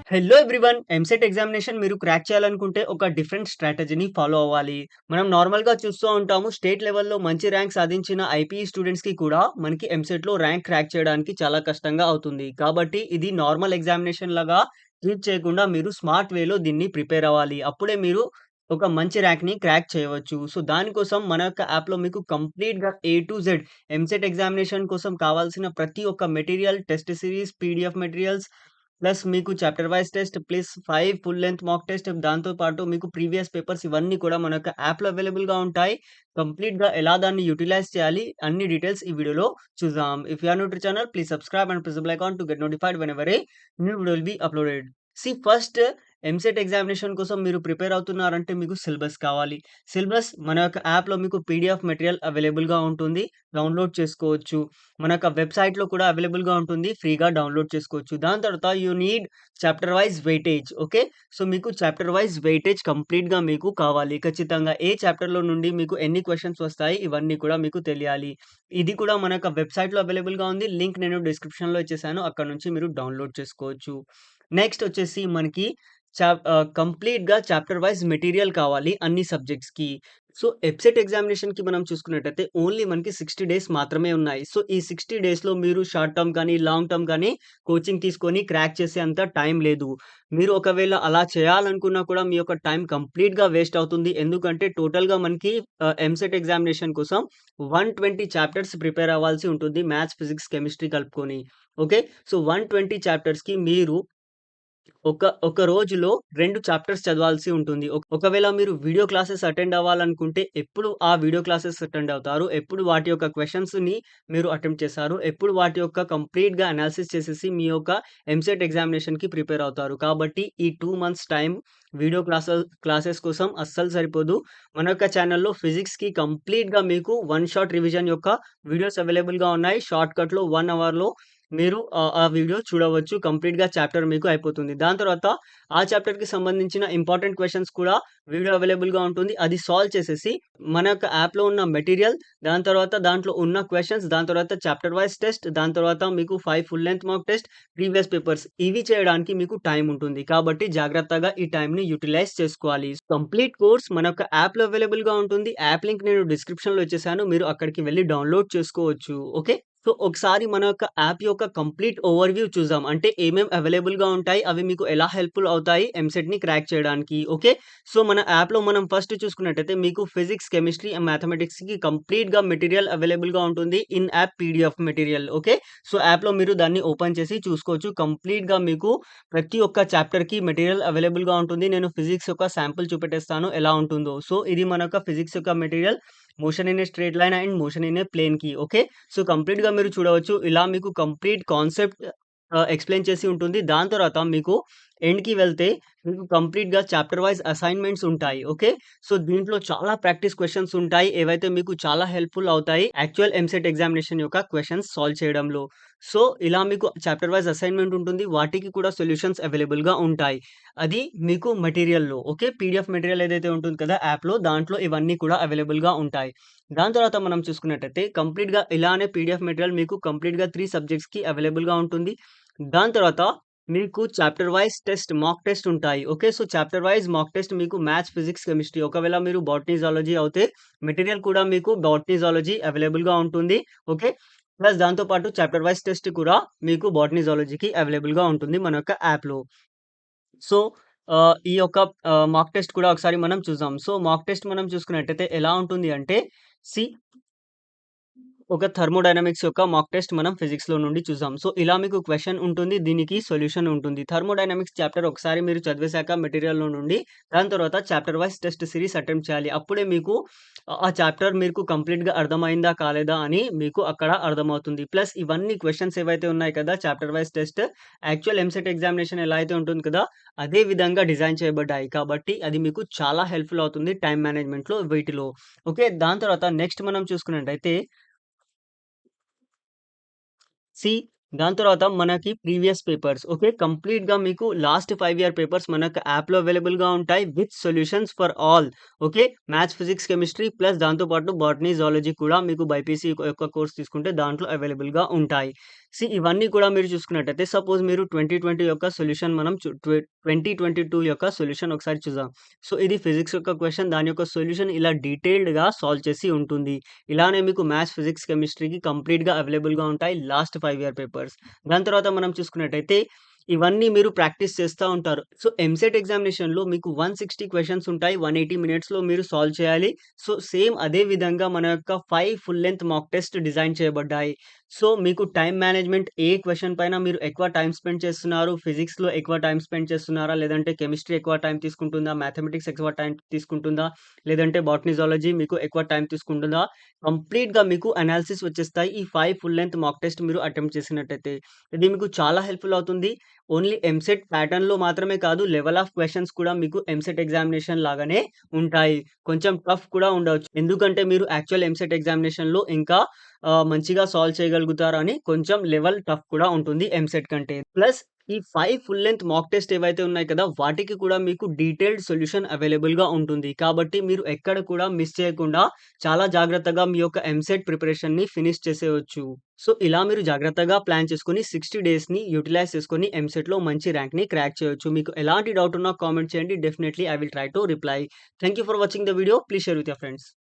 Hello everyone! EAMCET examination మీరు crack చేయాలనుకుంటే ఒక డిఫరెంట్ స్ట్రాటజీని ఫాలో అవ్వాలి. మనం నార్మల్‌గా చూస్తూ ఉంటాము స్టేట్ లెవెల్‌లో మంచి ర్యాంక్ సాధించిన ఐపీఈ స్టూడెంట్స్‌కి కూడా మనకి ఎంసెట్‌లో ర్యాంక్ క్రాక్ చేయడానికి చాలా కష్టంగా అవుతుంది. కాబట్టి ఇది నార్మల్ ఎగ్జామినేషన్ లాగా ట్రీట్ చేయకుండా మీరు స్మార్ట్ వేలో దీన్ని ప్రిపేర్ అవ్వాలి. అప్పుడే మీరు ఒక మంచి ర్యాంక్‌ని క్రాక్ చేయవచ్చు. సో, దానికోసం మన యొక్క యాప్‌లో మీకు కంప్లీట్‌గా A to Z EAMCET examination కోసం కావాల్సిన ప్రతి ఒక్క material, test series, PDF materials plus మీకు chapter wise test plus 5 full length mock test దాంతో పాటు మీకు ప్రీవియస్ పేపర్స్ ఇవన్నీ కూడా మన యొక్క యాప్‌లో అవైలబుల్‌గా ఉంటాయి. కంప్లీట్‌గా ఎలా దాన్ని యుటిలైజ్ చేయాలి అన్ని డీటెయిల్స్ ఈ వీడియోలో చూద్దాం. If you are new to channel please subscribe and press the bell icon to get notified whenever a new video will be uploaded. First EAMCET examination కోసం మీరు ప్రిపేర్ అవుతున్నారంటే మీకు సిలబస్ కావాలి. సిలబస్ మన యొక్క యాప్‌లో మీకు పీడీఎఫ్ మెటీరియల్ అవైలబుల్‌గా ఉంటుంది. డౌన్‌లోడ్ చేసుకోవచ్చు. మన యొక్క వెబ్‌సైట్‌లో కూడా అవైలబుల్‌గా ఉంటుంది. ఫ్రీగా డౌన్‌లోడ్ చేసుకోవచ్చు. దాని తర్వాత you need chapter wise weightage. Okay. So, మీకు చాప్టర్ వైస్ వెయిటేజ్ కంప్లీట్‌గా మీకు కావాలి. ఖచ్చితంగా ఏ చాప్టర్‌లో నుండి మీకు ఎన్ని క్వెషన్స్ వస్తాయి ఇవన్నీ కూడా మీకు తెలియాలి. ఇది కూడా మన యొక్క వెబ్‌సైట్‌లో అవైలబుల్‌గా ఉంది. లింక్ నేను డిస్క్రిప్షన్‌లో ఇచ్చేసాను. అక్కడ నుంచి మీరు డౌన్‌లోడ్ చేసుకోవచ్చు. నెక్స్ట్ వచ్చేసి మనకి కంప్లీట్‌గా చాప్టర్ వైస్ మెటీరియల్ కావాలి అన్ని సబ్జెక్ట్స్‌కి. సో, ఎబ్సెట్ ఎగ్జామినేషన్‌కి మనం చూసుకున్నట్టయితే ఓన్లీ మనకి 60 డేస్ మాత్రమే ఉన్నాయి. సో, ఈ 60 డేస్‌లో మీరు షార్ట్ టర్మ్ కానీ, లాంగ్ టర్మ్ కానీ కోచింగ్ తీసుకొని క్రాక్ చేసేంత టైం లేదు. మీరు ఒకవేళ అలా చేయాలనుకున్నా కూడా మీ యొక్క టైం కంప్లీట్‌గా వేస్ట్ అవుతుంది. ఎందుకంటే టోటల్‌గా మనకి ఎంసెట్ ఎగ్జామినేషన్ కోసం 120 చాప్టర్స్ ప్రిపేర్ అవ్వాల్సి ఉంటుంది. మ్యాథ్స్, ఫిజిక్స్, కెమిస్ట్రీ కలుపుకొని. ఓకే. సో, 120 చాప్టర్స్‌కి మీరు ఒక రోజులో 2 చాప్టర్స్ చదవాల్సి ఉంటుంది. ఒకవేళ మీరు వీడియో క్లాసెస్ అటెండ్ అవ్వాలనుకుంటే, ఎప్పుడు ఆ వీడియో క్లాసెస్ అటెండ్ అవుతారు? ఎప్పుడు వాటి యొక్క క్వెషన్స్‌ని మీరు అటెంప్ట్ చేశారు? ఎప్పుడు వాటి యొక్క కంప్లీట్‌గా అనాలిసిస్ చేసేసి మీ యొక్క ఎంసెట్ ఎగ్జామినేషన్‌కి ప్రిపేర్ అవుతారు. కాబట్టి ఈ 2 మంత్స్ టైం వీడియో క్లాసెస్ కోసం అస్సలు సరిపోదు. మన యొక్క ఛానెల్‌లో ఫిజిక్స్‌కి కంప్లీట్‌గా మీకు వన్ షాట్ రివిజన్ యొక్క వీడియోస్ అవైలబుల్‌గా ఉన్నాయి. షార్ట్‌కట్‌లో 1 అవర్‌లో మీరు ఆ వీడియో చూడవచ్చు. కంప్లీట్‌గా చాప్టర్ మీకు అయిపోతుంది. దాని తర్వాత ఆ చాప్టర్‌కి సంబంధించిన ఇంపార్టెంట్ క్వెషన్స్ కూడా వీడియో అవైలబుల్‌గా ఉంటుంది. అది సాల్వ్ చేసేసి మన యొక్క యాప్‌లో ఉన్న మెటీరియల్, దాని తర్వాత దాంట్లో ఉన్న క్వెషన్స్, దాని తర్వాత చాప్టర్ వైస్ టెస్ట్, దాని తర్వాత మీకు 5 full length mock test, previous papers ఇవి చేయడానికి మీకు టైం ఉంటుంది. కాబట్టి జాగ్రత్తగా ఈ టైంని యుటిలైజ్ చేసుకోవాలి. కంప్లీట్ కోర్స్ మన యొక్క యాప్‌లో అవైలబుల్‌గా ఉంటుంది. యాప్ లింక్ నేను డిస్క్రిప్షన్‌లో ఇచ్చేసాను. మీరు అక్కడికి వెళ్లి డౌన్‌లోడ్ చేసుకోవచ్చు. ఓకే. సో, ఒకసారి మన యొక్క యాప్ యొక్క కంప్లీట్ ఓవర్‌వ్యూ చూద్దాం. అంటే ఏమేం అవైలబుల్‌గా ఉంటాయి, అవి మీకు ఎలా హెల్ప్‌ఫుల్ అవుతాయి ఎంసెట్‌ని క్రాక్ చేయడానికి. ఓకే. సో, మన యాప్‌లో మనం ఫస్ట్ చూసుకున్నట్టయితే మీకు ఫిజిక్స్, కెమిస్ట్రీ అండ్ మ్యాథమెటిక్స్‌కి కంప్లీట్‌గా మెటీరియల్ అవైలబుల్‌గా ఉంటుంది. In app PDF material. Okay. So, యాప్‌లో మీరు దాన్ని ఓపెన్ చేసి చూసుకోవచ్చు. కంప్లీట్‌గా మీకు ప్రతి ఒక్క చాప్టర్‌కి మెటీరియల్ అవైలబుల్‌గా ఉంటుంది. నేను ఫిజిక్స్ యొక్క శాంపుల్ చూపెట్టేస్తాను ఎలా ఉంటుందో. సో, ఇది మన యొక్క ఫిజిక్స్ యొక్క material. Motion in a straight line and motion in a ప్లేన్‌కి. ఓకే. సో, కంప్లీట్‌గా మీరు చూడవచ్చు. ఇలా మీకు కంప్లీట్ కాన్సెప్ట్ ఎక్స్‌ప్లెయిన్ చేసి ఉంటుంది. దాని తర్వాత మీకు ఎండ్‌కి వెళ్తే మీకు కంప్లీట్‌గా చాప్టర్ వైస్ అసైన్‌మెంట్స్ ఉంటాయి. ఓకే. సో, దీంట్లో చాలా ప్రాక్టీస్ క్వెషన్స్ ఉంటాయి. ఏవైతే మీకు చాలా హెల్ప్‌ఫుల్ అవుతాయి. యాక్చువల్ ఎంసెట్ ఎగ్జామినేషన్ యొక్క క్వెషన్స్ సాల్వ్ చేయడంలో. సో, ఇలా మీకు చాప్టర్ వైస్ అసైన్‌మెంట్ ఉంటుంది. వాటికి కూడా సొల్యూషన్స్ అవైలబుల్‌గా ఉంటాయి. అది మీకు మెటీరియల్‌లో. ఓకే. పీడీఎఫ్ మెటీరియల్ ఏదైతే ఉంటుంది కదా యాప్‌లో దాంట్లో ఇవన్నీ కూడా అవైలబుల్‌గా ఉంటాయి. దాని తర్వాత మనం చూసుకున్నట్టయితే కంప్లీట్‌గా ఇలానే పీడీఎఫ్ మెటీరియల్ మీకు కంప్లీట్‌గా 3 సబ్జెక్ట్స్‌కి అవైలబుల్‌గా ఉంటుంది. దాని తర్వాత మీకు chapter wise test, mock test ఉంటాయి. Okay. So, chapter wise mock test మీకు మ్యాథ్స్, ఫిజిక్స్, కెమిస్ట్రీ ఒకవేళ మీరు బోటనీ, జూలాజీ అవుతే మెటీరియల్ కూడా మీకు బోటనీ, జూలాజీ అవైలబుల్‌గా ఉంటుంది. ఓకే. ప్లస్ దాంతో పాటు చాప్టర్ వైస్ టెస్ట్ కూడా మీకు బోటనీ, జూలాజీకి అవైలబుల్‌గా ఉంటుంది మన యొక్క యాప్‌లో. సో, ఈ యొక్క మాక్ టెస్ట్ కూడా ఒకసారి మనం చూద్దాం. సో, మాక్ టెస్ట్ మనం చూసుకున్నట్టయితే ఎలా ఉంటుంది అంటే సి ఒక థర్మోడైనమిక్స్ యొక్క మాక్ టెస్ట్ మనం ఫిజిక్స్‌లో నుండి చూసాం. సో, ఇలా మీకు క్వెషన్ ఉంటుంది. దీనికి సొల్యూషన్ ఉంటుంది. థర్మోడైనమిక్స్ చాప్టర్ ఒకసారి మీరు చదివేశాక మెటీరియల్‌లో నుండి దాని తర్వాత chapter wise test series attempt చేయాలి. అప్పుడే మీకు ఆ చాప్టర్ మీకు కంప్లీట్‌గా అర్థమైందా? కాలేదా? అని మీకు అక్కడ అర్థమవుతుంది. ప్లస్ ఇవన్నీ క్వెషన్స్ ఏవైతే ఉన్నాయి కదా! Chapter wise test actual EAMCET examination ఎలా అయితే ఉంటుంది కదా! అదే విధంగా డిజైన్ చేయబడ్డాయి. కాబట్టి అది మీకు చాలా హెల్ప్‌ఫుల్ అవుతుంది టైమ్ మేనేజ్‌మెంట్‌లో వీటిలో. ఓకే. దాని తర్వాత నెక్స్ట్ మనం చూసుకున్నట్టయితే సి దాని తర్వాత మనకి ప్రీవియస్ పేపర్స్ ఓకే. కంప్లీట్‌గా మీకు లాస్ట్ 5 ఇయర్ పేపర్స్ మనకు యాప్‌లో అవైలబుల్‌గా ఉంటాయి. With solutions for all. Okay. Maths, physics, chemistry plus దాంతో పాటు బోటనీ, జూలాజీ కూడా మీకు బైపీసీ యొక్క కోర్స్ తీసుకుంటే దాంట్లో అవైలబుల్‌గా ఉంటాయి. ఇవన్నీ కూడా మీరు చూసుకున్నట్టయితే సపోజ్ మీరు 2020 యొక్క సొల్యూషన్ మనం 2022 యొక్క సొల్యూషన్ ఒకసారి చూద్దాం. ఇది ఫిజిక్స్ యొక్క క్వెషన్. దాని యొక్క సొల్యూషన్ ఇలా డీటెయిల్డ్‌గా సాల్వ్ చేసి ఉంటుంది. ఇలానే మీకు మ్యాథ్స్, ఫిజిక్స్, కెమిస్ట్రీకి కంప్లీట్‌గా అవైలబుల్‌గా ఉంటాయి లాస్ట్ 5 ఇయర్ పేపర్స్. దాని తర్వాత మనం చూసుకున్నట్టయితే ఇవన్నీ మీరు ప్రాక్టీస్ చేస్తా ఉంటారు. ఎంసెట్ ఎగ్జామినేషన్‌లో మీకు 160 క్వెషన్స్ ఉంటాయి. 180 మినిట్స్‌లో మీరు సాల్వ్ చేయాలి. సేమ్ అదే విధంగా మన యొక్క 5 full length mock test design చేయబడ్డాయి. మీకు టైమ్ మేనేజ్‌మెంట్ ఏ క్వెషన్ పైన మీరు ఎక్కువ టైమ్ స్పెండ్ చేస్తున్నారు? ఫిజిక్స్‌లో ఎక్కువ టైమ్ స్పెండ్ చేస్తున్నారా? లేదంటే కెమిస్ట్రీ ఎక్కువ టైమ్ తీసుకుంటుందా? మ్యాథమెటిక్స్ ఎక్కువ టైమ్ తీసుకుంటుందా? లేదంటే బాటనీ, జూలాజీ మీకు ఎక్కువ టైమ్ తీసుకుంటుందా? కంప్లీట్‌గా మీకు అనాలిసిస్ వచ్చేస్తాయి. ఈ 5 ఫుల్ లెంగ్త్ మాక్ టెస్ట్ మీరు అటెంప్ట్ చేసినట్టయితే. ఇది మీకు చాలా హెల్ప్‌ఫుల్ అవుతుంది. ఓన్లీ ఎంసెట్ ప్యాటర్న్‌లో మాత్రమే కాదు, లెవెల్ ఆఫ్ క్వెషన్స్ కూడా మీకు ఎంసెట్ ఎగ్జామినేషన్ లాగానే ఉంటాయి. కొంచెం టఫ్ కూడా ఉండవచ్చు. ఎందుకంటే మీరు యాక్చువల్ ఎంసెట్ ఎగ్జామినేషన్‌లో ఇంకా మంచిగా సాల్వ్ చేయగలుగుతారని కొంచెం లెవెల్ టఫ్ కూడా ఉంటుంది ఎంసెట్ కంటే. ప్లస్ ఈ 5 ఫుల్ లెంగ్త్ మాక్ టెస్ట్ ఏవైతే ఉన్నాయి కదా! వాటికి కూడా మీకు డీటెయిల్డ్ సొల్యూషన్ అవైలబుల్‌గా ఉంటుంది. కాబట్టి మీరు ఎక్కడ కూడా మిస్ చేయకుండా చాలా జాగ్రత్తగా మీ యొక్క ఎంసెట్ ప్రిపరేషన్‌ని ఫినిష్ చేసేయొచ్చు. ఇలా మీరు జాగ్రత్తగా ప్లాన్ చేసుకొని 60 డేస్‌ని యుటిలైజ్ చేసుకొని ఎంసెట్‌లో మంచి ర్యాంక్‌ని క్రాక్ చేయొచ్చు. మీకు ఎలాంటి డౌట్ ఉన్నా కామెంట్ చేయండి. Definitely I will try to reply. Thank you for watching the video. Please share with your friends.